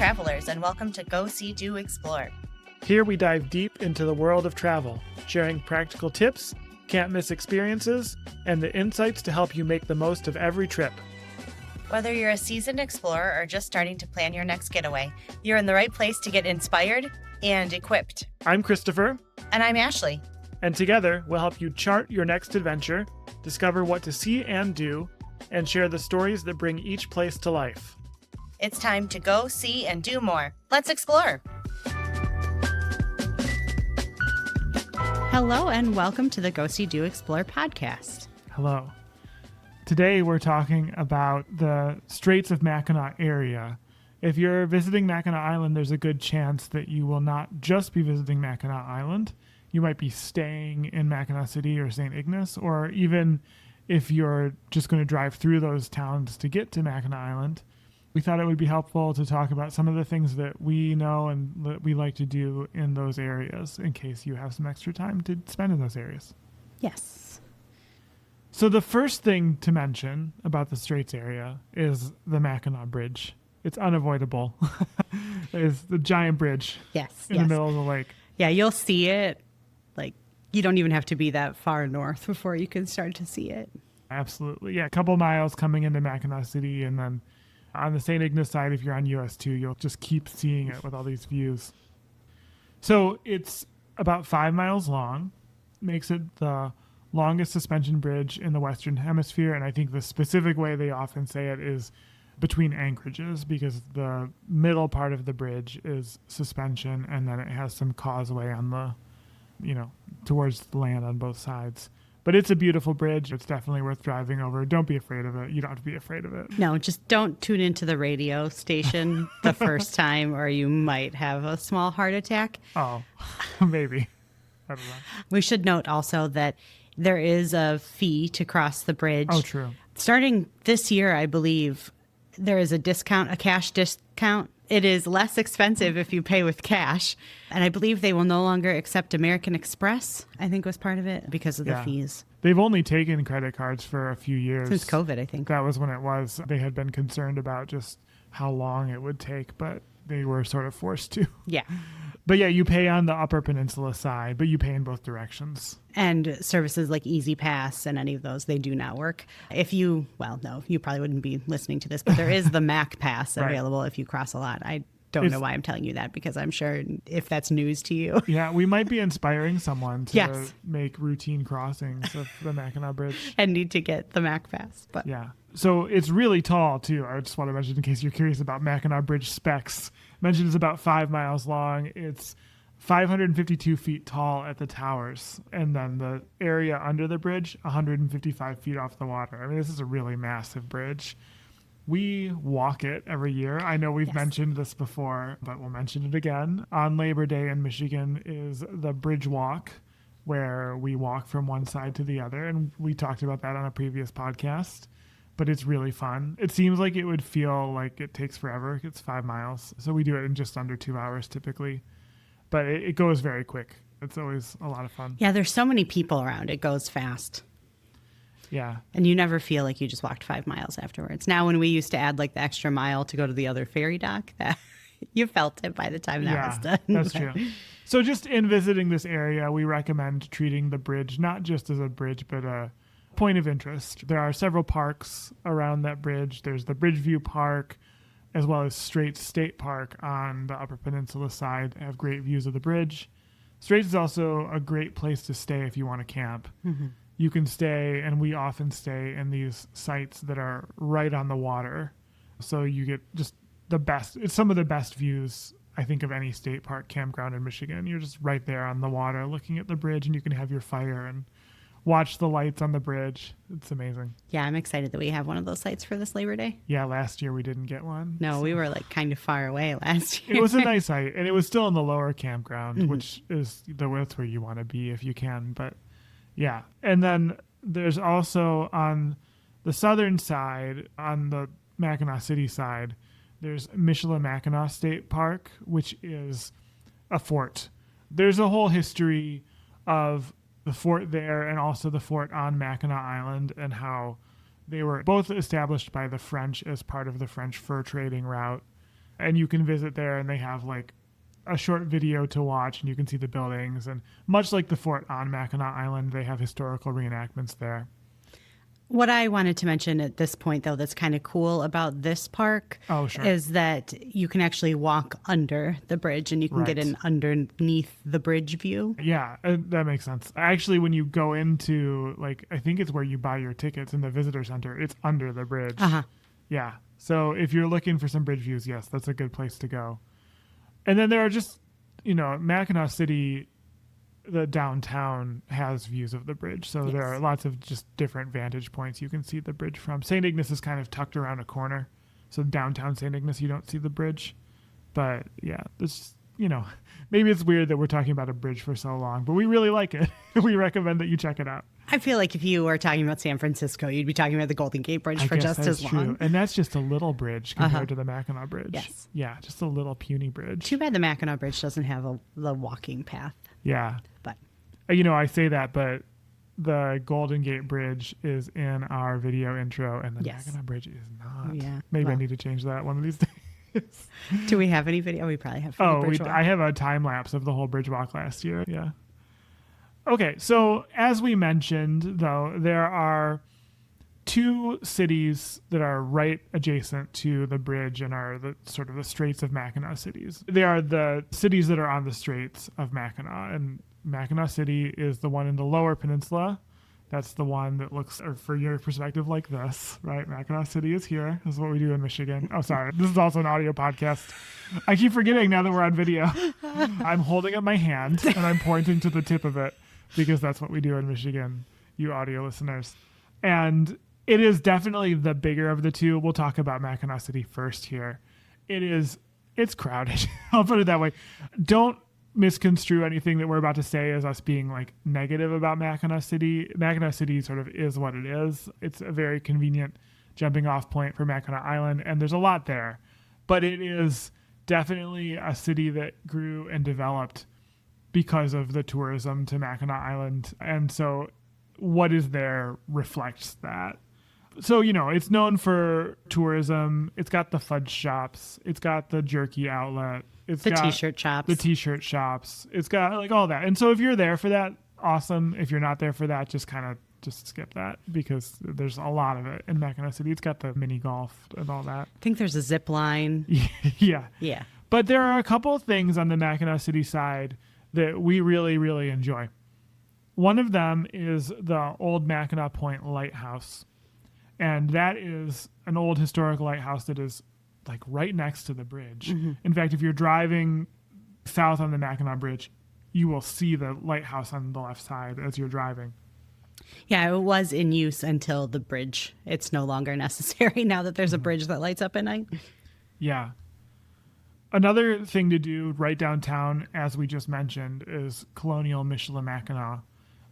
travelers, and welcome to Go See Do Explore. Here we dive deep into the world of travel, sharing practical tips, can't-miss experiences, and the insights to help you make the most of every trip. Whether you're a seasoned explorer or just starting to plan your next getaway, you're in the right place to get inspired and equipped. I'm Christopher. And I'm Ashleigh. And together, we'll help you chart your next adventure, discover what to see and do, and share the stories that bring each place to life. It's time to go, see, and do more. Let's explore. Hello, and welcome to the Go See Do Explore podcast. Hello. Today, we're talking about the Straits of Mackinac area. If you're visiting Mackinac Island, there's a good chance that you will not just be visiting Mackinac Island. You might be staying in Mackinac City or St. Ignace, or even if you're just going to drive through those towns to get to Mackinac Island. We thought it would be helpful to talk about some of the things that we know and that we like to do in those areas in case you have some extra time to spend in those areas. Yes. So the first thing to mention about the Straits area is the Mackinac Bridge. It's unavoidable. It's the giant bridge in the middle of the lake. Yeah, you'll see it. Like, you don't even have to be that far north before you can start to see it. Absolutely. Yeah, a couple miles coming into Mackinac City, and then on the St. Ignace side, if you're on US 2, you'll just keep seeing it with all these views. So it's about 5 miles long, makes it the longest suspension bridge in the Western Hemisphere, and I think the specific way they often say it is between anchorages, because the middle part of the bridge is suspension, and then it has some causeway on the, towards the land on both sides. But it's a beautiful bridge. It's definitely worth driving over. Don't be afraid of it. You don't have to be afraid of it. No, just don't tune into the radio station the first time, or you might have a small heart attack. Oh, maybe. I don't know. We should note also that there is a fee to cross the bridge. Oh, true. Starting this year, I believe, there is a cash discount. It is less expensive if you pay with cash. And I believe they will no longer accept American Express, I think was part of it, because of the fees. They've only taken credit cards for a few years. Since COVID, I think. That was when it was. They had been concerned about just how long it would take, but they were sort of forced to. Yeah. But yeah, you pay on the Upper Peninsula side, but you pay in both directions. And services like Easy Pass and any of those, they do not work. You probably wouldn't be listening to this, but there is the Mac Pass available if you cross a lot. I don't know why I'm telling you that, because I'm sure if that's news to you. Yeah, we might be inspiring someone to make routine crossings of the Mackinac Bridge. And need to get the Mac Pass. But yeah. So it's really tall, too. I just want to mention, in case you're curious about Mackinac Bridge specs, mentioned it's about 5 miles long. It's 552 feet tall at the towers. And then the area under the bridge, 155 feet off the water. I mean, this is a really massive bridge. We walk it every year. I know we've mentioned this before, but we'll mention it again. On Labor Day in Michigan is the Bridge Walk, where we walk from one side to the other. And we talked about that on a previous podcast. But it's really fun. It seems like it would feel like it takes forever. It's 5 miles. So we do it in just under 2 hours typically. But it goes very quick. It's always a lot of fun. Yeah, there's so many people around. It goes fast. Yeah. And you never feel like you just walked 5 miles afterwards. Now, when we used to add like the extra mile to go to the other ferry dock, that you felt it by the time that was done. That's true. So just in visiting this area, we recommend treating the bridge not just as a bridge, but a point of interest. There are several parks around that bridge. There's the Bridgeview Park, as well as Straits State Park on the Upper Peninsula side. They have great views of the bridge. Straits is also a great place to stay if you want to camp. Mm-hmm. You can stay, and we often stay in these sites that are right on the water. So you get just it's some of the best views, I think, of any state park campground in Michigan. You're just right there on the water looking at the bridge, and you can have your fire and watch the lights on the bridge. It's amazing. Yeah, I'm excited that we have one of those sites for this Labor Day. Yeah, last year we didn't get one. No, we were like kind of far away last year. It was a nice site, and it was still in the lower campground, which is that's where you want to be if you can. But yeah, and then there's also on the southern side, on the Mackinac City side, there's Michilimackinac State Park, which is a fort. There's a whole history of the fort there and also the fort on Mackinac Island, and how they were both established by the French as part of the French fur trading route. And you can visit there, and they have like a short video to watch, and you can see the buildings. And much like the fort on Mackinac Island, they have historical reenactments there. What I wanted to mention at this point, though, that's kind of cool about this park is that you can actually walk under the bridge and you can get an underneath the bridge view. Yeah, that makes sense. Actually, when you go into, like, I think it's where you buy your tickets in the visitor center, it's under the bridge. Yeah. So if you're looking for some bridge views, yes, that's a good place to go. And then there are just, Mackinac City, the downtown has views of the bridge. So there are lots of just different vantage points you can see the bridge from. St. Ignace is kind of tucked around a corner. So downtown St. Ignace, you don't see the bridge. But yeah, it's, maybe it's weird that we're talking about a bridge for so long, but we really like it. We recommend that you check it out. I feel like if you were talking about San Francisco, you'd be talking about the Golden Gate Bridge for just as long. True. And that's just a little bridge compared to the Mackinac Bridge. Yes. Yeah, just a little puny bridge. Too bad the Mackinac Bridge doesn't have the walking path. Yeah. But I say that, but the Golden Gate Bridge is in our video intro, and the Mackinac Bridge is not. Yeah. Maybe I need to change that one of these days. Do we have any video? We probably have. I have a time lapse of the whole bridge walk last year. Yeah. Okay, so as we mentioned, though, there are two cities that are right adjacent to the bridge and are the sort of the Straits of Mackinac cities. They are the cities that are on the Straits of Mackinac, and Mackinac City is the one in the lower peninsula. That's the one that looks, or for your perspective, like this, right? Mackinac City is here. This is what we do in Michigan. Oh, sorry. This is also an audio podcast. I keep forgetting now that we're on video. I'm holding up my hand, and I'm pointing to the tip of it because that's what we do in Michigan, you audio listeners. And it is definitely the bigger of the two. We'll talk about Mackinac City first here. It's crowded. I'll put it that way. Don't misconstrue anything that we're about to say as us being like negative about Mackinac City. Mackinac City sort of is what it is. It's a very convenient jumping off point for Mackinac Island, and there's a lot there. But it is definitely a city that grew and developed because of the tourism to Mackinac Island. And so what is there reflects that. So, it's known for tourism. It's got the fudge shops. It's got the jerky outlet. It's got t-shirt shops. The t-shirt shops. It's got like all that. And so if you're there for that, awesome. If you're not there for that, just skip that because there's a lot of it in Mackinac City. It's got the mini golf and all that. I think there's a zip line. Yeah. Yeah. But there are a couple of things on the Mackinac City side that we really, really enjoy. One of them is the Old Mackinac Point Lighthouse. And that is an old historical lighthouse that is like right next to the bridge. Mm-hmm. In fact, if you're driving south on the Mackinac Bridge, you will see the lighthouse on the left side as you're driving. Yeah, it was in use until the bridge. It's no longer necessary now that there's a bridge that lights up at night. Yeah. Another thing to do right downtown, as we just mentioned, is Colonial Michilimackinac.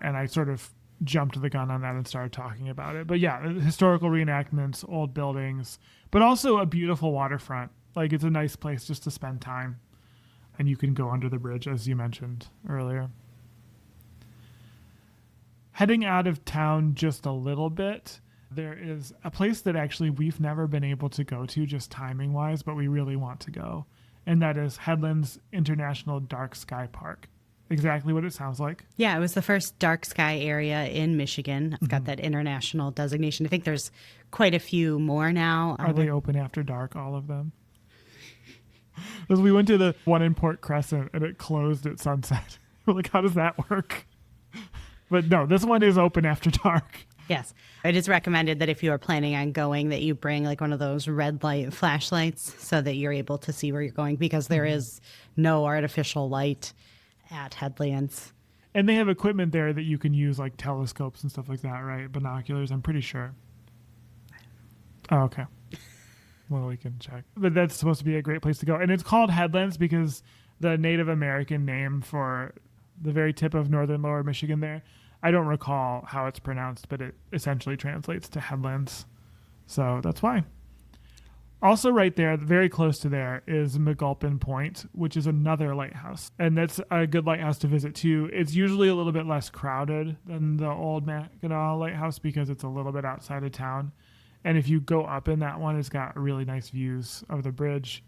And I sort of jumped the gun on that and started talking about it. But yeah, historical reenactments, old buildings, but also a beautiful waterfront. Like it's a nice place just to spend time. And you can go under the bridge, as you mentioned earlier. Heading out of town just a little bit, there is a place that actually we've never been able to go to just timing wise, but we really want to go. And that is Headlands International Dark Sky Park. Exactly what it sounds like. Yeah, it was the first dark sky area in Michigan. I've got that international designation. I think there's quite a few more now. Are they open after dark, all of them? Because we went to the one in Port Crescent and it closed at sunset. We're like, how does that work? But no, this one is open after dark. Yes. It is recommended that if you are planning on going that you bring like one of those red light flashlights so that you're able to see where you're going because there is no artificial light at Headlands. And they have equipment there that you can use like telescopes and stuff like that, right? Binoculars, I'm pretty sure. Oh, okay. Well, we can check. But that's supposed to be a great place to go. And it's called Headlands because the Native American name for the very tip of northern lower Michigan there, I don't recall how it's pronounced, but it essentially translates to Headlands. So that's why. Also right there, very close to there, is McGulpin Point, which is another lighthouse. And that's a good lighthouse to visit too. It's usually a little bit less crowded than the Old Mackinac Lighthouse because it's a little bit outside of town. And if you go up in that one, it's got really nice views of the bridge.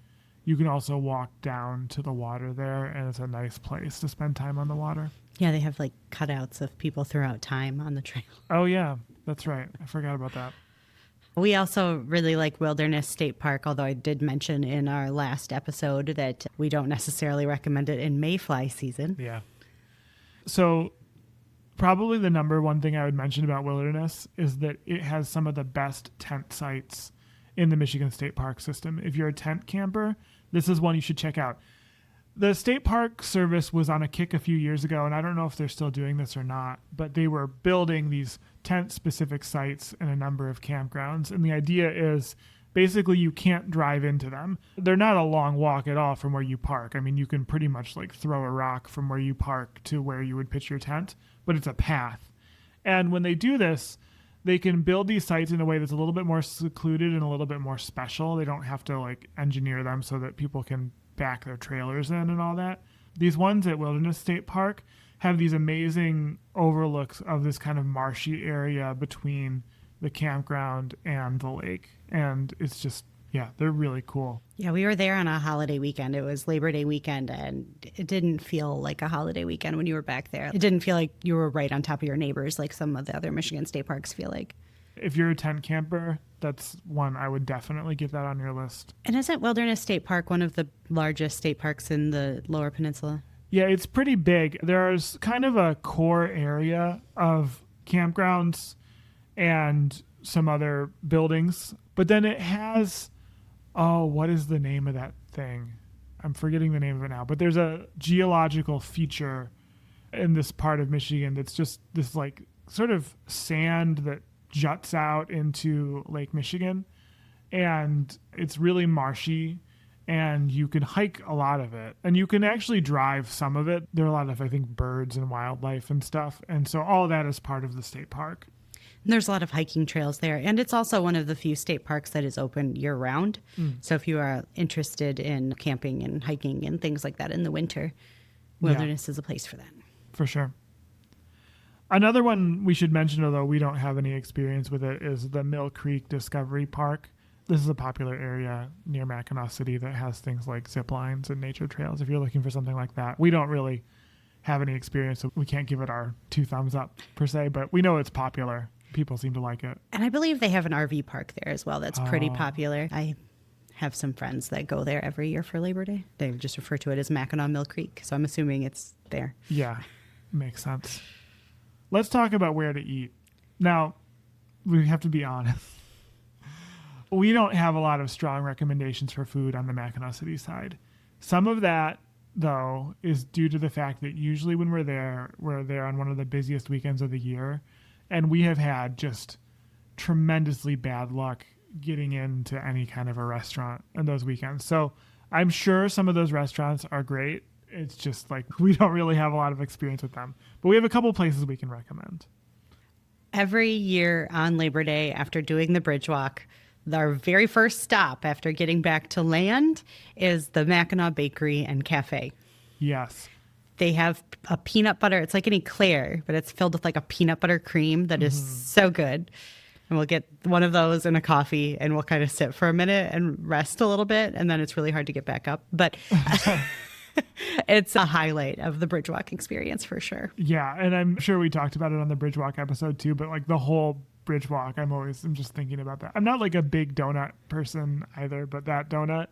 You can also walk down to the water there, and it's a nice place to spend time on the water. Yeah, they have like cutouts of people throughout time on the trail. Oh, yeah, that's right. I forgot about that. We also really like Wilderness State Park, although I did mention in our last episode that we don't necessarily recommend it in mayfly season. Yeah. So probably the number one thing I would mention about Wilderness is that it has some of the best tent sites in the Michigan State Park system. If you're a tent camper, this is one you should check out. The state park service was on a kick a few years ago, and I don't know if they're still doing this or not, but they were building these tent-specific sites in a number of campgrounds, and the idea is basically you can't drive into them. They're not a long walk at all from where you park. I mean, you can pretty much like throw a rock from where you park to where you would pitch your tent, but it's a path. And when they do this, they can build these sites in a way that's a little bit more secluded and a little bit more special. They don't have to like engineer them so that people can back their trailers in and all that. These ones at Wilderness State Park have these amazing overlooks of this kind of marshy area between the campground and the lake. And it's just, yeah, they're really cool. Yeah, we were there on a holiday weekend. It was Labor Day weekend, and it didn't feel like a holiday weekend when you were back there. It didn't feel like you were right on top of your neighbors like some of the other Michigan state parks feel like. If you're a tent camper, that's one I would definitely get that on your list. And isn't Wilderness State Park one of the largest state parks in the Lower Peninsula? Yeah, it's pretty big. There's kind of a core area of campgrounds and some other buildings. But then it has, what is the name of that thing? I'm forgetting the name of it now. But there's a geological feature in this part of Michigan that's just this like sort of sand that juts out into Lake Michigan. And it's really marshy. And you can hike a lot of it. And you can actually drive some of it. There are a lot of, I think, birds and wildlife and stuff. And so all that is part of the state park. There's a lot of hiking trails there. And it's also one of the few state parks that is open year-round. So if you are interested in camping and hiking and things like that in the winter, Wilderness is a place for that. For sure. Another one we should mention, although we don't have any experience with it, is the Mill Creek Discovery Park. This is a popular area near Mackinac City that has things like zip lines and nature trails. If you're looking for something like that, we don't really have any experience, so we can't give it our 2 thumbs up per se, but we know it's popular. People seem to like it. And I believe they have an RV park there as well that's pretty popular. I have some friends that go there every year for Labor Day. They just refer to it as Mackinac Mill Creek, so I'm assuming it's there. Yeah, makes sense. Let's talk about where to eat. Now, we have to be honest. We don't have a lot of strong recommendations for food on the Mackinac City side. Some of that, though, is due to the fact that usually when we're there on one of the busiest weekends of the year, and we have had just tremendously bad luck getting into any kind of a restaurant on those weekends. So I'm sure some of those restaurants are great. It's just like we don't really have a lot of experience with them. But we have a couple places we can recommend. Every year on Labor Day, after doing the bridge walk, our very first stop after getting back to land is the Mackinac Bakery and Cafe. Yes. They have a peanut butter. It's like an eclair, but it's filled with like a peanut butter cream that is so good. And we'll get one of those and a coffee, and we'll kind of sit for a minute and rest a little bit. And then it's really hard to get back up. But it's a highlight of the bridge walk experience for sure. Yeah. And I'm sure we talked about it on the bridge walk episode too, but like the whole bridge walk, I'm just thinking about that. I'm not like a big donut person either, but that donut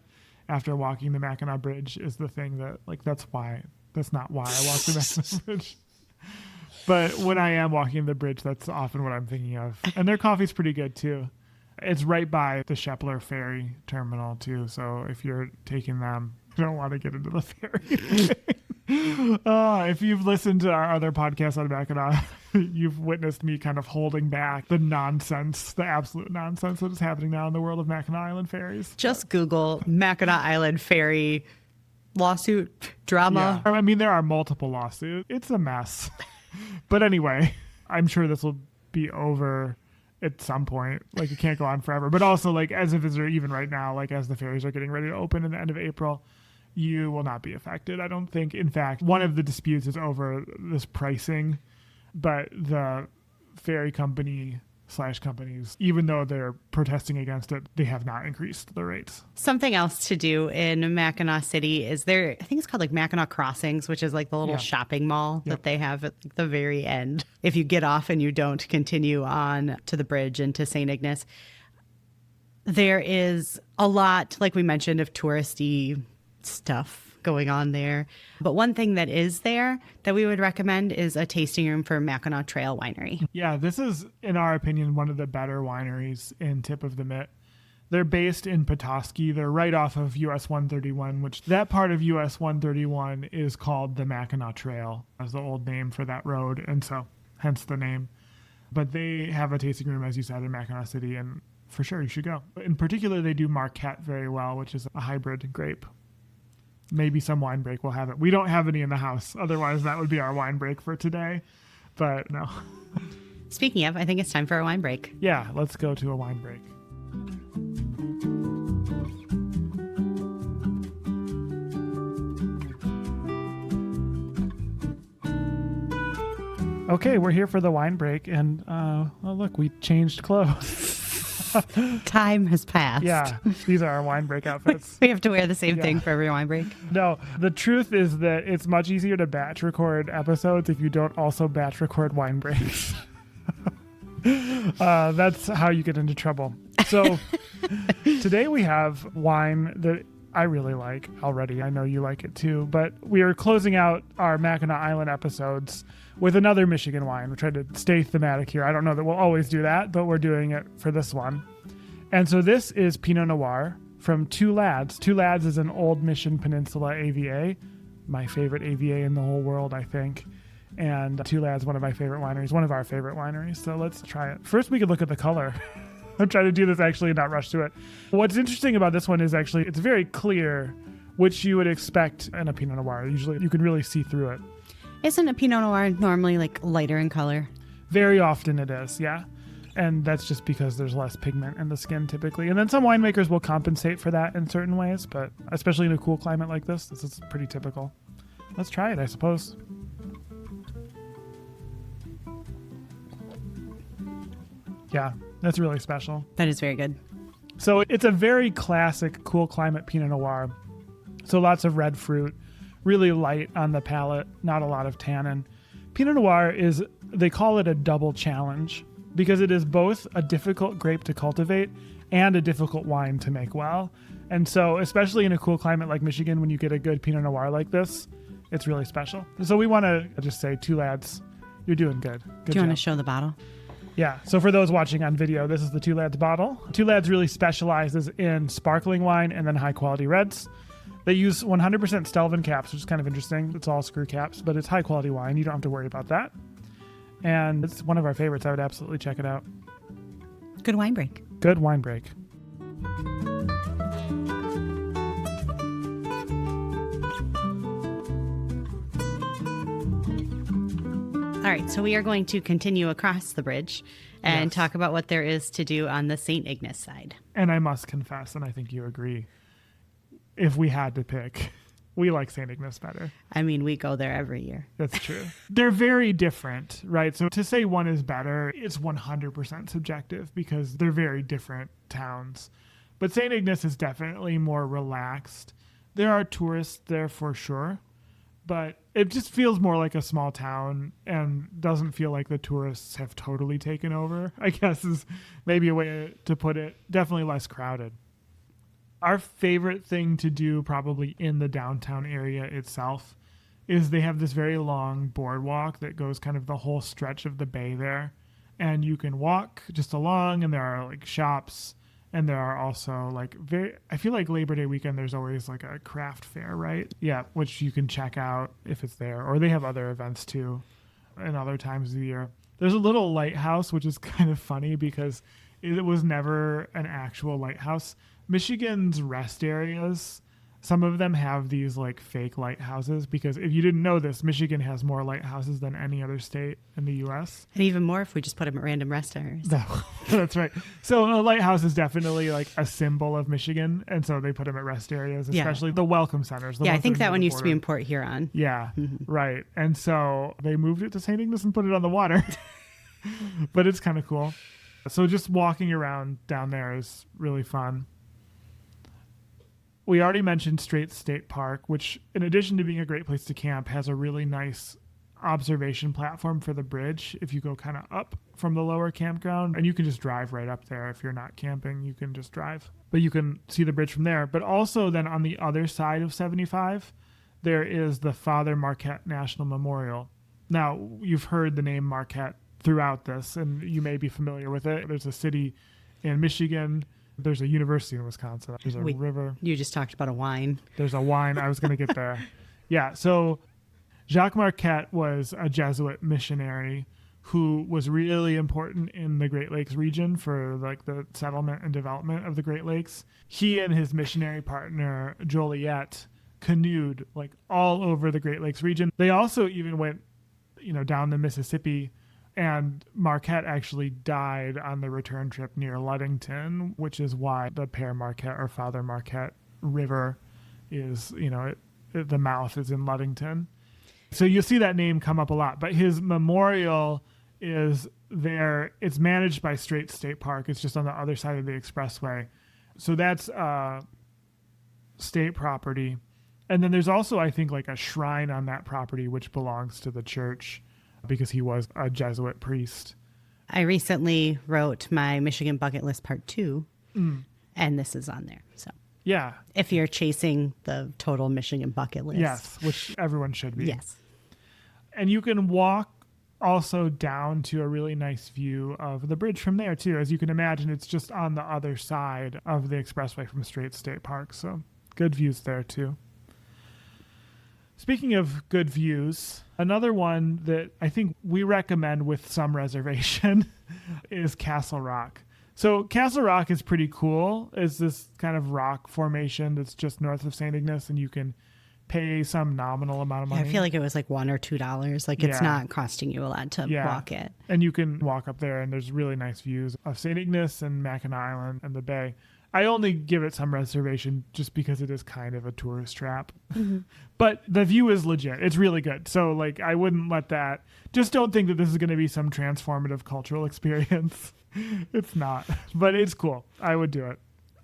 after walking the Mackinac Bridge is the thing that like, that's not why I walk the Mackinac Bridge. But when I am walking the bridge, that's often what I'm thinking of. And their coffee's pretty good too. It's right by the Shepler ferry terminal too. So if you're taking them, you don't want to get into the ferry. If you've listened to our other podcasts on Mackinac, you've witnessed me kind of holding back the absolute nonsense that is happening now in the world of Mackinac Island ferries. Just Google Mackinac Island ferry lawsuit drama. Yeah. I mean, there are multiple lawsuits. It's a mess. But anyway, I'm sure this will be over at some point. Like, it can't go on forever. But also, like, as a visitor, even right now, like, as the ferries are getting ready to open in the end of April, you will not be affected, I don't think. In fact, one of the disputes is over this pricing, but the ferry company companies, even though they're protesting against it, they have not increased the rates. Something else to do in Mackinac City is there, I think it's called like Mackinac Crossings, which is like the little shopping mall that they have at the very end. If you get off and you don't continue on to the bridge and to St. Ignace, there is a lot, like we mentioned, of touristy stuff going on there. But one thing that is there that we would recommend is a tasting room for Mackinac Trail Winery. Yeah, this is, in our opinion, one of the better wineries in Tip of the Mitt. They're based in Petoskey. They're right off of US 131, which that part of US 131 is called the Mackinac Trail, as the old name for that road, and so hence the name. But they have a tasting room, as you said, in Mackinac City, and for sure you should go. In particular, they do Marquette very well, which is a hybrid grape. Maybe some wine break will have it. We don't have any in the house. Otherwise, that would be our wine break for today. But no. Speaking of, I think it's time for a wine break. Yeah, let's go to a wine break. Okay, we're here for the wine break. And, oh, look, we changed clothes. Time has passed. Yeah, these are our wine break outfits. We have to wear the same thing for every wine break. No, the truth is that it's much easier to batch record episodes if you don't also batch record wine breaks. That's how you get into trouble. So today we have wine that I really like already. I know you like it too, but we are closing out our Mackinac Island episodes with another Michigan wine. We're trying to stay thematic here. I don't know that we'll always do that, but we're doing it for this one. And so this is Pinot Noir from Two Lads. Two Lads is an Old Mission Peninsula AVA, my favorite AVA in the whole world, I think. And Two Lads, one of my favorite wineries, one of our favorite wineries. So let's try it. First, we could look at the color. I'm trying to do this actually and not rush to it. What's interesting about this one is actually it's very clear, which you would expect in a Pinot Noir. Usually you can really see through it. Isn't a Pinot Noir normally like lighter in color? Very often it is, yeah. And that's just because there's less pigment in the skin typically. And then some winemakers will compensate for that in certain ways, but especially in a cool climate like this is pretty typical. Let's try it, I suppose. Yeah, that's really special. That is very good. So it's a very classic cool climate Pinot Noir. So lots of red fruit, really light on the palate, not a lot of tannin. Pinot Noir is, they call it a double challenge because it is both a difficult grape to cultivate and a difficult wine to make well. And so especially in a cool climate like Michigan, when you get a good Pinot Noir like this, it's really special. So we want to just say, Two Lads, you're doing good. Good Do you want job. to show the bottle? Yeah, so for those watching on video, this is the Two Lads bottle. Two Lads really specializes in sparkling wine and then high-quality reds. They use 100% Stelvin caps, which is kind of interesting. It's all screw caps, but it's high-quality wine. You don't have to worry about that. And it's one of our favorites. I would absolutely check it out. Good wine break. Good wine break. All right, so we are going to continue across the bridge and Yes. talk about what there is to do on the St. Ignace side. And I must confess, and I think you agree, if we had to pick, we like St. Ignace better. I mean, we go there every year. That's true. They're very different, right? So to say one is better, it's 100% subjective because they're very different towns. But St. Ignace is definitely more relaxed. There are tourists there for sure, but it just feels more like a small town and doesn't feel like the tourists have totally taken over, I guess is maybe a way to put it. Definitely less crowded. Our favorite thing to do probably in the downtown area itself is they have this very long boardwalk that goes kind of the whole stretch of the bay there. And you can walk just along and there are like shops and there are also like I feel like Labor Day weekend, there's always like a craft fair, right? Yeah, which you can check out if it's there. Or they have other events too and other times of the year. There's a little lighthouse, which is kind of funny because it was never an actual lighthouse. Michigan's rest areas, some of them have these like fake lighthouses because if you didn't know this, Michigan has more lighthouses than any other state in the U.S. And even more if we just put them at random rest areas. That's right. So a lighthouse is definitely like a symbol of Michigan. And so they put them at rest areas, especially the welcome centers. Yeah, I think that one used to be in Port Huron. Yeah, right. And so they moved it to St. Ignace and put it on the water. But it's kind of cool. So just walking around down there is really fun. We already mentioned Straits State Park, which, in addition to being a great place to camp, has a really nice observation platform for the bridge. If you go kind of up from the lower campground, and you can just drive right up there. If you're not camping, you can just drive. But you can see the bridge from there. But also then on the other side of 75, there is the Father Marquette National Memorial. Now, you've heard the name Marquette throughout this, and you may be familiar with it. There's a city in Michigan. There's a university in Wisconsin. There's a river. You just talked about a wine. There's a wine. I was going to get there. Yeah. So Jacques Marquette was a Jesuit missionary who was really important in the Great Lakes region for like the settlement and development of the Great Lakes. He and his missionary partner, Joliet, canoed like all over the Great Lakes region. They also even went, down the Mississippi. And Marquette actually died on the return trip near Ludington, which is why the Père Marquette or Father Marquette River is, the mouth is in Ludington. So you'll see that name come up a lot. But his memorial is there. It's managed by Straits State Park. It's just on the other side of the expressway. So that's state property. And then there's also, I think, like a shrine on that property, which belongs to the church, because he was a Jesuit priest. I recently wrote my Michigan Bucket List Part 2, and this is on there. So yeah, if you're chasing the total Michigan bucket list. Yes, which everyone should be. Yes. And you can walk also down to a really nice view of the bridge from there, too. As you can imagine, it's just on the other side of the expressway from Straits State Park. So good views there, too. Speaking of good views, another one that I think we recommend with some reservation is Castle Rock. So Castle Rock is pretty cool. It's this kind of rock formation that's just north of St. Ignace, and you can pay some nominal amount of money. I feel like it was like $1 or $2. Like it's not costing you a lot to walk it. And you can walk up there, and there's really nice views of St. Ignace and Mackinac Island and the bay. I only give it some reservation just because it is kind of a tourist trap. Mm-hmm. But the view is legit. It's really good. So, like, I wouldn't let that... Just don't think that this is going to be some transformative cultural experience. It's not. But it's cool. I would do it.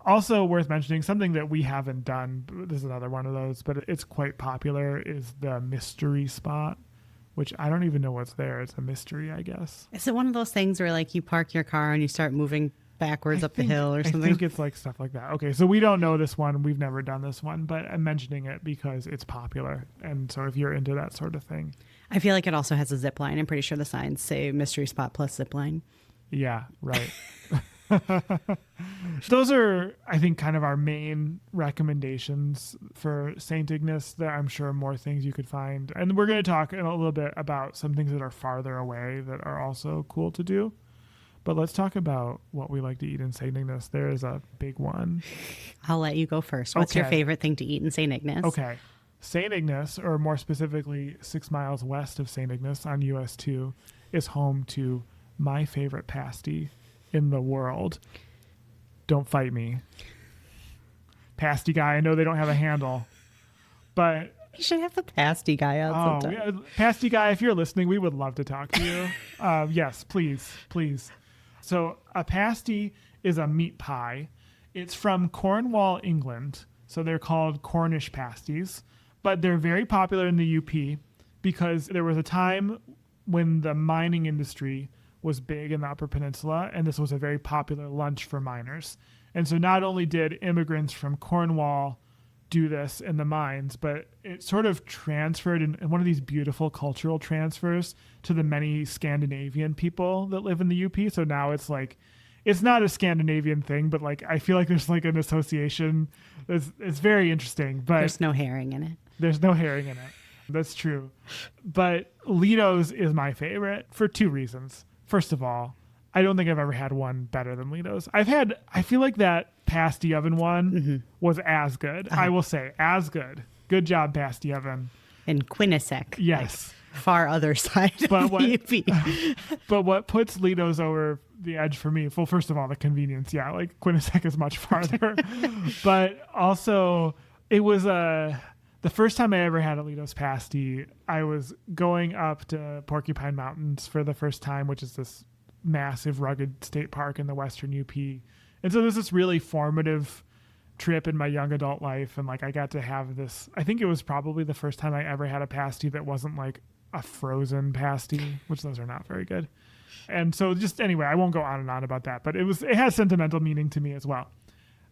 Also worth mentioning, something that we haven't done, this is another one of those, but it's quite popular, is the mystery spot, which I don't even know what's there. It's a mystery, I guess. Is it one of those things where, like, you park your car and you start moving backwards up the hill or something? I think it's like stuff like that. Okay, so we don't know this one. We've never done this one, but I'm mentioning it because it's popular. And so if you're into that sort of thing. I feel like it also has a zip line. I'm pretty sure the signs say mystery spot plus zip line. Yeah, right. Those are, I think, kind of our main recommendations for St. Ignace. There, I'm sure more things you could find. And we're going to talk in a little bit about some things that are farther away that are also cool to do. But let's talk about what we like to eat in St. Ignace. There is a big one. I'll let you go first. What's your favorite thing to eat in St. Ignace? Okay. St. Ignace, or more specifically 6 miles west of St. Ignace on US 2, is home to my favorite pasty in the world. Don't fight me. Pasty guy, I know they don't have a handle, but... You should have the pasty guy out sometime. Yeah, pasty guy, if you're listening, we would love to talk to you. Yes, please. So a pasty is a meat pie. It's from Cornwall, England. So they're called Cornish pasties. But they're very popular in the UP because there was a time when the mining industry was big in the Upper Peninsula, and this was a very popular lunch for miners. And so not only did immigrants from Cornwall do this in the mines, but it sort of transferred in one of these beautiful cultural transfers to the many Scandinavian people that live in the UP. So now it's like, it's not a Scandinavian thing, but like, I feel like there's like an association. It's very interesting, but there's no herring in it. There's no herring in it. That's true. But Lido's is my favorite for 2 reasons. First of all, I don't think I've ever had one better than Lido's. I feel like that pasty oven one was as good. I will say, as good. Good job, pasty oven. In Quinnipiac. Yes. Like, far other side of the UP. But what puts Lido's over the edge for me, well, first of all, the convenience. Yeah, like Quinnipiac is much farther. But also, it was the first time I ever had a Lido's pasty, I was going up to Porcupine Mountains for the first time, which is this massive rugged state park in the western UP. And so there's this really formative trip in my young adult life. And like, I got to have this, I think it was probably the first time I ever had a pasty that wasn't like a frozen pasty, which those are not very good. And so just anyway, I won't go on and on about that, but it has sentimental meaning to me as well.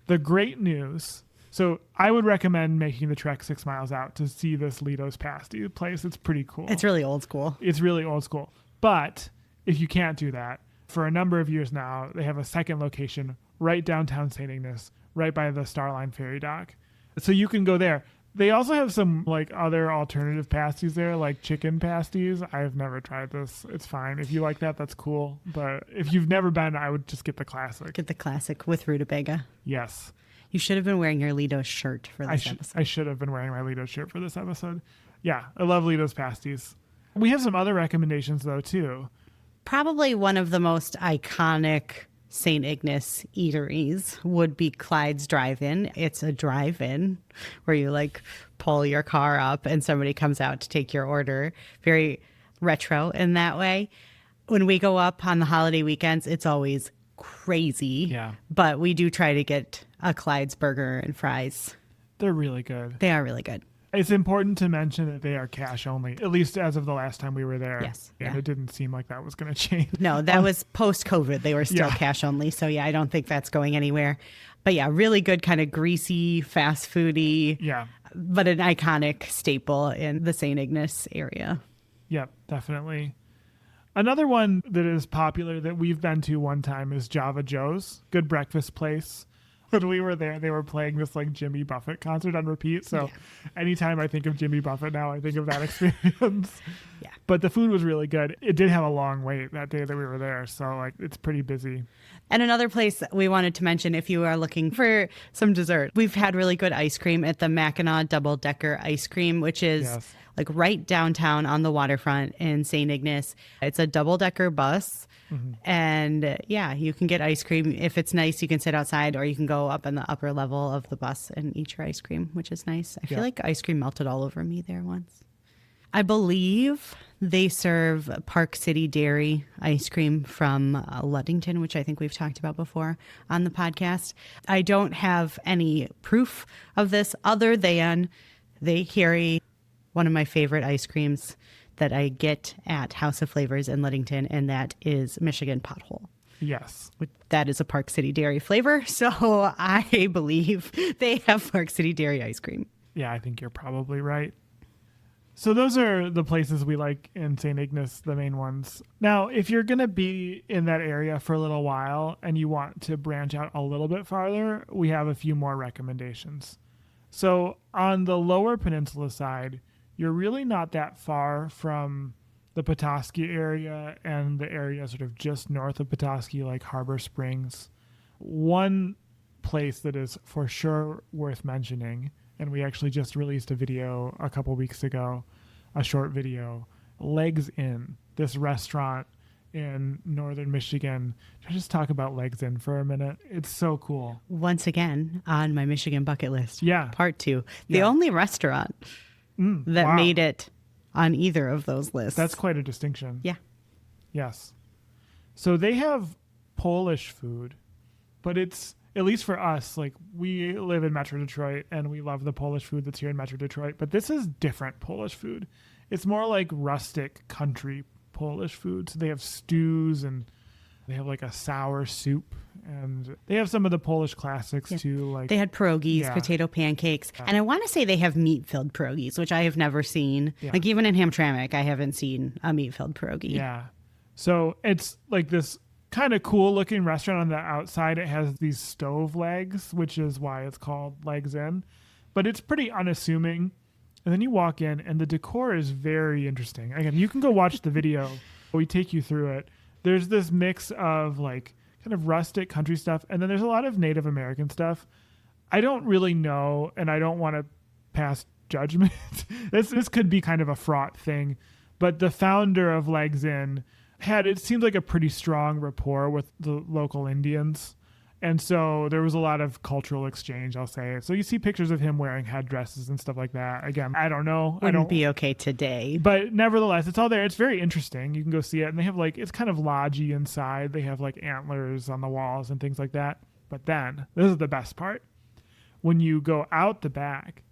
The great news. So I would recommend making the trek 6 miles out to see this Lido's pasty place. It's pretty cool. It's really old school. It's really old school. But if you can't do that, for a number of years now, they have a second location right downtown St. Ignace, right by the Starline ferry dock. So you can go there. They also have some like other alternative pasties there, like chicken pasties. I've never tried this. It's fine. If you like that, that's cool. But if you've never been, I would just get the classic. Get the classic with rutabaga. Yes. You should have been wearing your Lido shirt for this episode. I should have been wearing my Lido shirt for this episode. Yeah, I love Lido's pasties. We have some other recommendations though too. Probably one of the most iconic St. Ignace eateries would be Clyde's Drive-In. It's a drive-in where you like pull your car up and somebody comes out to take your order. Very retro in that way. When we go up on the holiday weekends, it's always crazy. Yeah. But we do try to get a Clyde's burger and fries. They're really good. They are really good. It's important to mention that they are cash only, at least as of the last time we were there. Yes. And Yeah. it didn't seem like that was going to change. No, that was post-COVID. They were still Yeah. cash only. So, yeah, I don't think that's going anywhere. But, yeah, really good kind of greasy, fast foody, Yeah. but an iconic staple in the St. Ignace area. Yep, definitely. Another one that is popular that we've been to one time is Java Joe's. Good breakfast place. When we were there, they were playing this like Jimmy Buffett concert on repeat. So anytime I think of Jimmy Buffett now, I think of that experience. Yeah. But the food was really good. It did have a long wait that day that we were there. So like it's pretty busy. And another place we wanted to mention, if you are looking for some dessert, we've had really good ice cream at the Mackinac Double Decker Ice Cream, which is Yes. like right downtown on the waterfront in St. Ignace. It's a double decker bus. And yeah, you can get ice cream. If it's nice, you can sit outside or you can go up in the upper level of the bus and eat your ice cream, which is nice. I feel like ice cream melted all over me there once. I believe they serve Park City Dairy ice cream from Ludington, which I think we've talked about before on the podcast. I don't have any proof of this other than they carry one of my favorite ice creams that I get at House of Flavors in Ludington, and that is Michigan Pothole. Yes. That is a Park City Dairy flavor, so I believe they have Park City Dairy ice cream. Yeah, I think you're probably right. So those are the places we like in St. Ignace, the main ones. Now, if you're going to be in that area for a little while and you want to branch out a little bit farther, we have a few more recommendations. So on the lower peninsula side, you're really not that far from the Petoskey area and the area sort of just north of Petoskey, like Harbor Springs. One place that is for sure worth mentioning, and we actually just released a video a couple weeks ago, a short video, Legs Inn, this restaurant in northern Michigan. Can I just talk about Legs Inn for a minute? It's so cool. Once again, on my Michigan bucket list. Yeah. Part 2. The Yeah. only restaurant that wow. made it on either of those lists. That's quite a distinction. Yeah. Yes. So they have Polish food, but it's, at least for us, like we live in Metro Detroit and we love the Polish food that's here in Metro Detroit, but this is different Polish food. It's more like rustic country Polish food. So they have stews and they have like a sour soup and they have some of the Polish classics too. Like They had pierogies, Yeah. potato pancakes, and I want to say they have meat-filled pierogies, which I have never seen. Yeah. Like even in Hamtramck, I haven't seen a meat-filled pierogi. Yeah. So it's like this kind of cool looking restaurant on the outside. It has these stove legs, which is why it's called Legs Inn. But it's pretty unassuming. And then you walk in and the decor is very interesting. Again, you can go watch the video. We take you through it. There's this mix of like kind of rustic country stuff. And then there's a lot of Native American stuff. I don't really know, and I don't want to pass judgment. This could be kind of a fraught thing. But the founder of Legs Inn had, it seemed like a pretty strong rapport with the local Indians. And so there was a lot of cultural exchange, I'll say. So you see pictures of him wearing headdresses and stuff like that. Again, I don't know. Wouldn't be okay today. But nevertheless, it's all there. It's very interesting. You can go see it. And they have like, it's kind of lodgy inside. They have like antlers on the walls and things like that. But then, this is the best part. When you go out the back,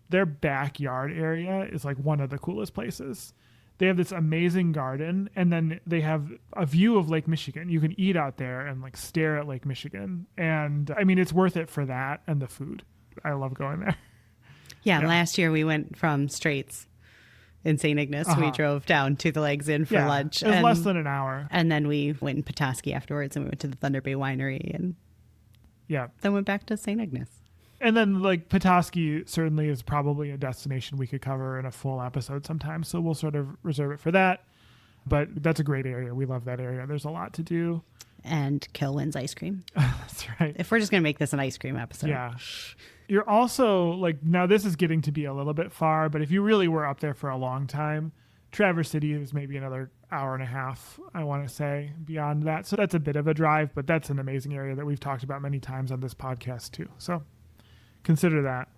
their backyard area is like one of the coolest places. They have this amazing garden, and then they have a view of Lake Michigan. You can eat out there and like stare at Lake Michigan. And I mean, it's worth it for that and the food. I love going there. Yeah, last year we went from Straits in St. Ignace. We drove down to the Legs Inn for lunch. It was less than an hour. And then we went in Petoskey afterwards, and we went to the Thunder Bay Winery, and then went back to St. Ignace. And then, like, Petoskey certainly is probably a destination we could cover in a full episode sometime. So we'll sort of reserve it for that. But that's a great area. We love that area. There's a lot to do. And Kilwin's ice cream. That's right. If we're just going to make this an ice cream episode. Yeah. You're also, like, now this is getting to be a little bit far, but if you really were up there for a long time, Traverse City is maybe another hour and a half, I want to say, beyond that. So that's a bit of a drive, but that's an amazing area that we've talked about many times on this podcast, too. So consider that.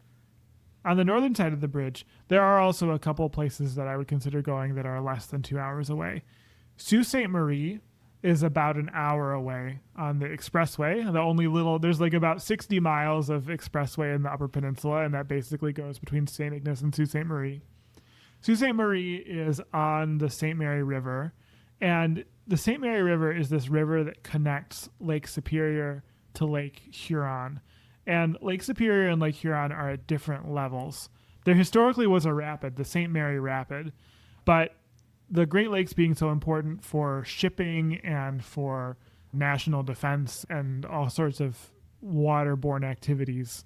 On the northern side of the bridge, there are also a couple places that I would consider going that are less than 2 hours away. Sault Ste. Marie is about an hour away on the expressway. There's like about 60 miles of expressway in the Upper Peninsula, and that basically goes between St. Ignace and Sault Ste. Marie. Sault Ste. Marie is on the St. Mary River, and the St. Mary River is this river that connects Lake Superior to Lake Huron. And Lake Superior and Lake Huron are at different levels. There historically was a rapid, the St. Mary Rapid, but the Great Lakes being so important for shipping and for national defense and all sorts of waterborne activities,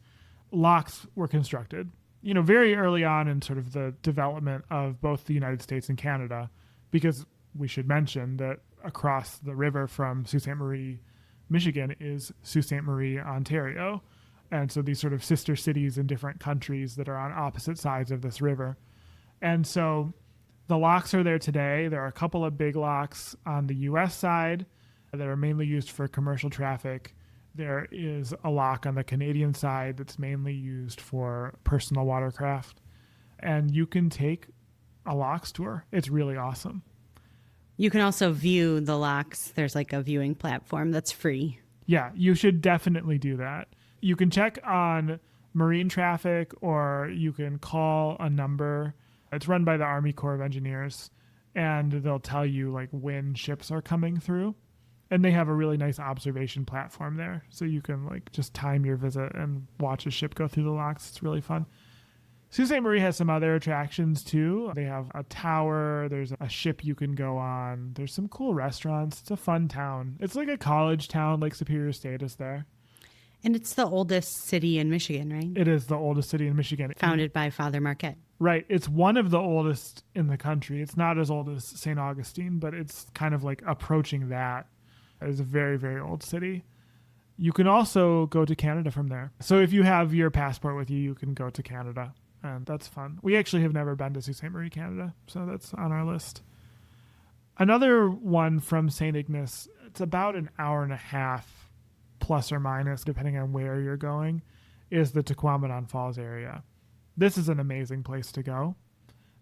locks were constructed. Very early on in sort of the development of both the United States and Canada, because we should mention that across the river from Sault Ste. Marie, Michigan is Sault Ste. Marie, Ontario. And so these sort of sister cities in different countries that are on opposite sides of this river. And so the locks are there today. There are a couple of big locks on the U.S. side that are mainly used for commercial traffic. There is a lock on the Canadian side that's mainly used for personal watercraft. And you can take a locks tour. It's really awesome. You can also view the locks. There's like a viewing platform that's free. Yeah, you should definitely do that. You can check on marine traffic, or you can call a number. It's run by the Army Corps of Engineers, and they'll tell you like when ships are coming through. And they have a really nice observation platform there. So you can like just time your visit and watch a ship go through the locks. It's really fun. Sault Ste. Marie has some other attractions too. They have a tower. There's a ship you can go on. There's some cool restaurants. It's a fun town. It's like a college town. Lake Superior State is there. And it's the oldest city in Michigan, right? It is the oldest city in Michigan. Founded by Father Marquette. Right. It's one of the oldest in the country. It's not as old as St. Augustine, but it's kind of like approaching that. It's a very, very old city. You can also go to Canada from there. So if you have your passport with you, you can go to Canada, and that's fun. We actually have never been to Sault Ste. Marie, Canada, so that's on our list. Another one from St. Ignace, it's about an hour and a half plus or minus, depending on where you're going, is the Tequamanon Falls area. This is an amazing place to go.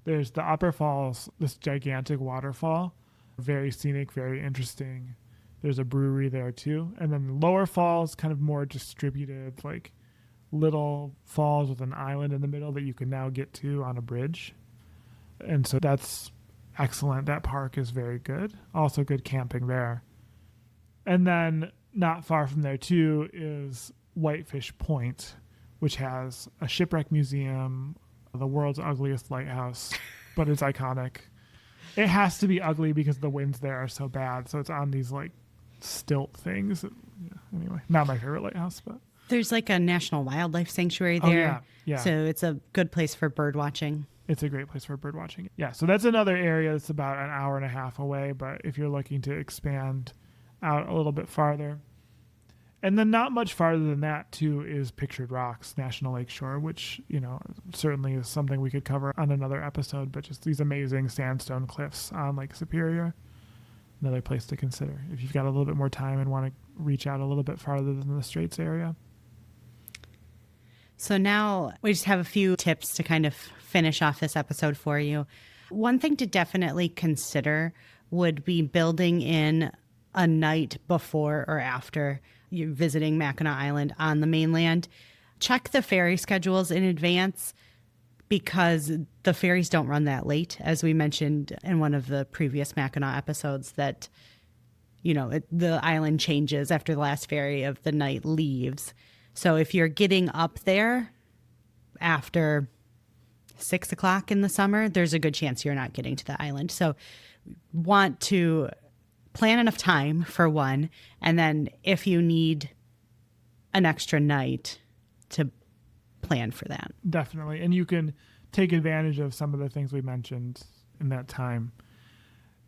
There's the Upper Falls, this gigantic waterfall, very scenic, very interesting. There's a brewery there too. And then Lower Falls, kind of more distributed, like little falls with an island in the middle that you can now get to on a bridge. And so that's excellent. That park is very good. Also good camping there. And then not far from there too is Whitefish Point, which has a shipwreck museum, the world's ugliest lighthouse, but it's iconic. It has to be ugly because the winds there are so bad. So it's on these like stilt things. Anyway, not my favorite lighthouse, but there's like a national wildlife sanctuary there. Yeah. So it's a good place for bird watching. It's a great place for bird watching. Yeah. So that's another area that's about an hour and a half away. But if you're looking to expand out a little bit farther, and then not much farther than that too is Pictured Rocks National Lakeshore, which, certainly is something we could cover on another episode, but just these amazing sandstone cliffs on Lake Superior. Another place to consider if you've got a little bit more time and want to reach out a little bit farther than the Straits area. So now we just have a few tips to kind of finish off this episode for you. One thing to definitely consider would be building in a night before or after you're visiting Mackinac Island on the mainland. Check the ferry schedules in advance because the ferries don't run that late, as we mentioned in one of the previous Mackinac episodes, that, the island changes after the last ferry of the night leaves. So if you're getting up there after 6 o'clock in the summer, there's a good chance you're not getting to the island. So want to plan enough time for one, and then if you need an extra night, to plan for that. Definitely. And you can take advantage of some of the things we mentioned in that time.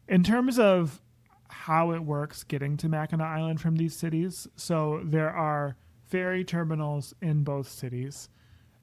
In terms of how it works getting to Mackinac Island from these cities, so there are ferry terminals in both cities.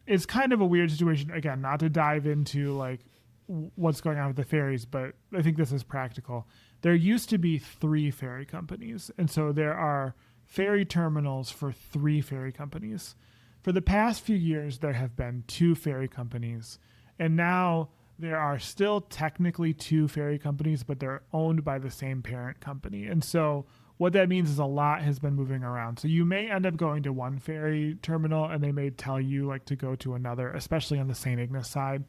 It's kind of a weird situation, again, not to dive into like what's going on with the ferries, but I think this is practical. There used to be 3 ferry companies, and so there are ferry terminals for 3 ferry companies. For the past few years, there have been 2 ferry companies, and now there are still technically 2 ferry companies, but they're owned by the same parent company. And so what that means is a lot has been moving around. So you may end up going to one ferry terminal, and they may tell you like to go to another, especially on the St. Ignace side.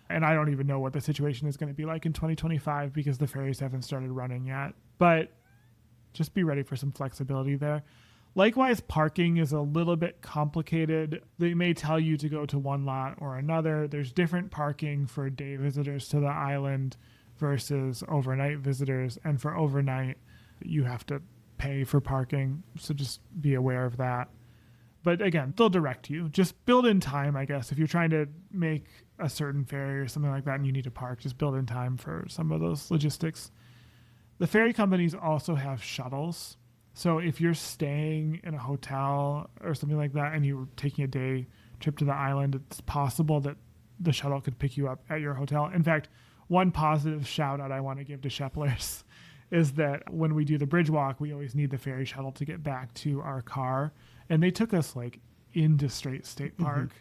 And I don't even know what the situation is going to be like in 2025 because the ferries haven't started running yet. But just be ready for some flexibility there. Likewise, parking is a little bit complicated. They may tell you to go to one lot or another. There's different parking for day visitors to the island versus overnight visitors. And for overnight, you have to pay for parking. So just be aware of that. But again, they'll direct you. Just build in time, I guess. If you're trying to make a certain ferry or something like that and you need to park, just build in time for some of those logistics. The ferry companies also have shuttles. So if you're staying in a hotel or something like that and you're taking a day trip to the island, it's possible that the shuttle could pick you up at your hotel. In fact, one positive shout out I want to give to Sheplers is that when we do the bridge walk, we always need the ferry shuttle to get back to our car. And they took us like into Straits State Park.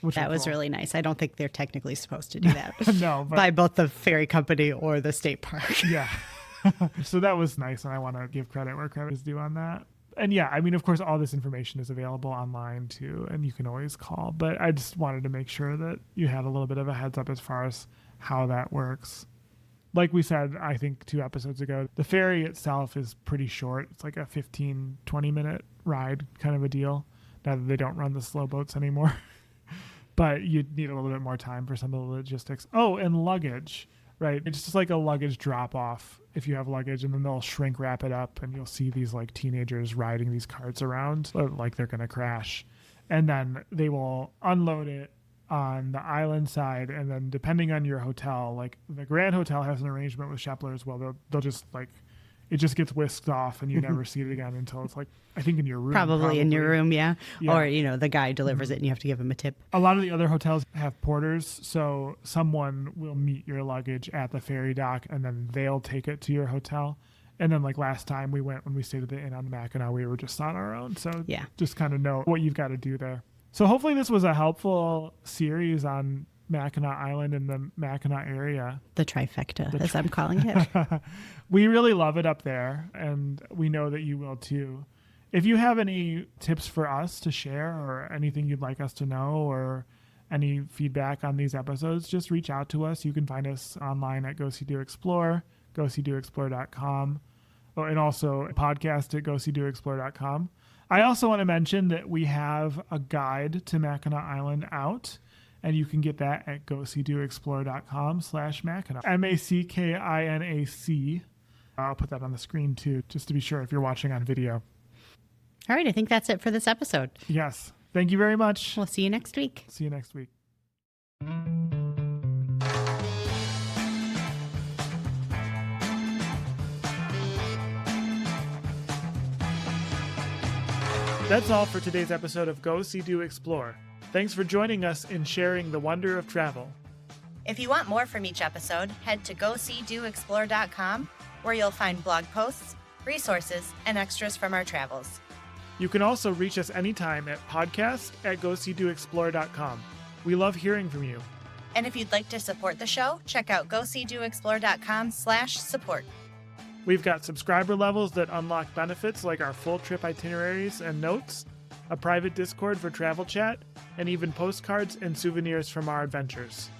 Which that was cool. Really nice. I don't think they're technically supposed to do that. No, but by both the ferry company or the state park. Yeah. So that was nice, and I want to give credit where credit is due on that. And yeah, I mean, of course, all this information is available online too, and you can always call. But I just wanted to make sure that you had a little bit of a heads up as far as how that works. Like we said, I think 2 episodes ago, the ferry itself is pretty short. It's like a 15, 20-minute ride kind of a deal, now that they don't run the slow boats anymore. But you'd need a little bit more time for some of the logistics. Oh, and luggage. Right. It's just like a luggage drop off if you have luggage, and then they'll shrink wrap it up and you'll see these like teenagers riding these carts around like they're going to crash. And then they will unload it on the island side. And then depending on your hotel, like the Grand Hotel has an arrangement with Sheplers. Well, they'll just like, it just gets whisked off and you never see it again until it's like, I think in your room. Probably in your room, yeah. Or, the guy delivers it and you have to give him a tip. A lot of the other hotels have porters, so someone will meet your luggage at the ferry dock and then they'll take it to your hotel. And then like last time we went, when we stayed at the inn on Mackinac, we were just on our own. So yeah, just kind of know what you've got to do there. So hopefully this was a helpful series on Mackinac Island and the Mackinac area. The trifecta, as I'm calling it. We really love it up there, and we know that you will too. If you have any tips for us to share or anything you'd like us to know or any feedback on these episodes, just reach out to us. You can find us online at Go See Do Explore, GoSeeDoExplore.com, and also a podcast at GoSeeDoExplore.com. I also want to mention that we have a guide to Mackinac Island out, and you can get that at GoSeeDoExplore.com/Mackinac. MACKINAC. I'll put that on the screen too, just to be sure if you're watching on video. All right, I think that's it for this episode. Yes. Thank you very much. We'll see you next week. See you next week. That's all for today's episode of Go See Do Explore. Thanks for joining us in sharing the wonder of travel. If you want more from each episode, head to GoSeeDoExplore.com, where you'll find blog posts, resources, and extras from our travels. You can also reach us anytime at podcast@GoSeeDoExplore.com. We love hearing from you. And if you'd like to support the show, check out GoSeeDoExplore.com/support. We've got subscriber levels that unlock benefits like our full trip itineraries and notes, a private Discord for travel chat, and even postcards and souvenirs from our adventures.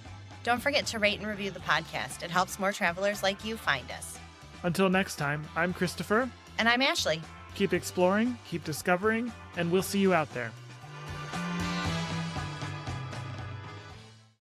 Don't forget to rate and review the podcast. It helps more travelers like you find us. Until next time, I'm Christopher. And I'm Ashleigh. Keep exploring, keep discovering, and we'll see you out there.